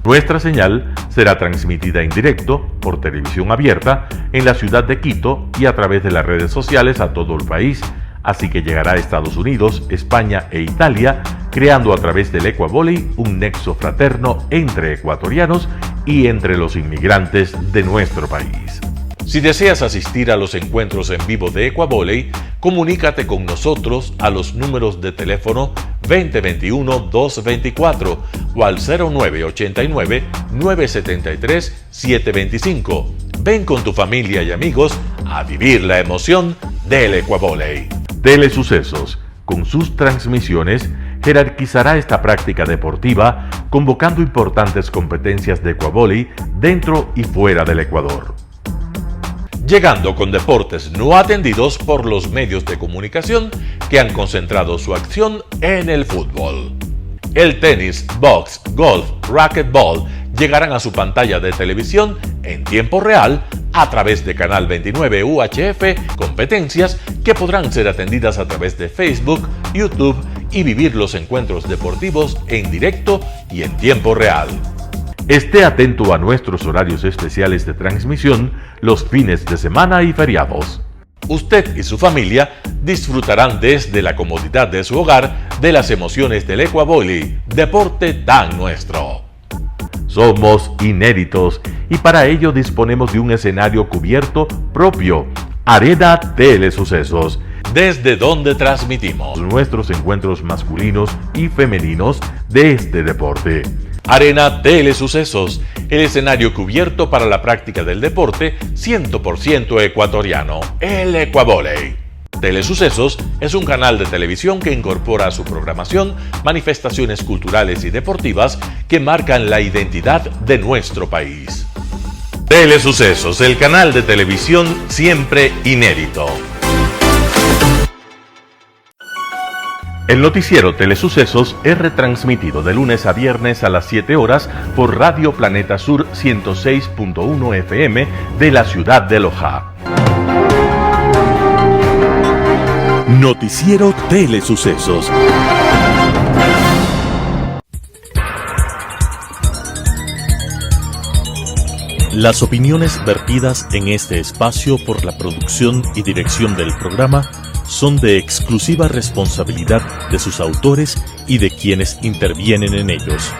Nuestra señal será transmitida en directo por televisión abierta en la ciudad de Quito y a través de las redes sociales a todo el país, así que llegará a Estados Unidos, España e Italia, creando a través del Ecuavolley un nexo fraterno entre ecuatorianos y entre los inmigrantes de nuestro país. Si deseas asistir a los encuentros en vivo de Ecuavolley, comunícate con nosotros a los números de teléfono 2021-224 o al 0989-973-725. Ven con tu familia y amigos a vivir la emoción del Ecuavolley. Telesucesos, con sus transmisiones, jerarquizará esta práctica deportiva, convocando importantes competencias de Ecuavolley dentro y fuera del Ecuador. Llegando con deportes no atendidos por los medios de comunicación que han concentrado su acción en el fútbol. El tenis, box, golf, racquetball llegarán a su pantalla de televisión en tiempo real a través de Canal 29 UHF, competencias que podrán ser atendidas a través de Facebook, YouTube y vivir los encuentros deportivos en directo y en tiempo real. Esté atento a nuestros horarios especiales de transmisión los fines de semana y feriados. Usted y su familia disfrutarán desde la comodidad de su hogar de las emociones del Ecuavolley, deporte tan nuestro. Somos inéditos y para ello disponemos de un escenario cubierto propio, Arena Telesucesos, desde donde transmitimos nuestros encuentros masculinos y femeninos de este deporte. Arena Telesucesos, el escenario cubierto para la práctica del deporte 100% ecuatoriano, el Ecuavolley. Telesucesos es un canal de televisión que incorpora a su programación manifestaciones culturales y deportivas que marcan la identidad de nuestro país. Telesucesos, el canal de televisión siempre inédito. El noticiero Telesucesos es retransmitido de lunes a viernes a las 7 horas por Radio Planeta Sur 106.1 FM de la ciudad de Loja. Noticiero Telesucesos. Las opiniones vertidas en este espacio por la producción y dirección del programa son de exclusiva responsabilidad de sus autores y de quienes intervienen en ellos.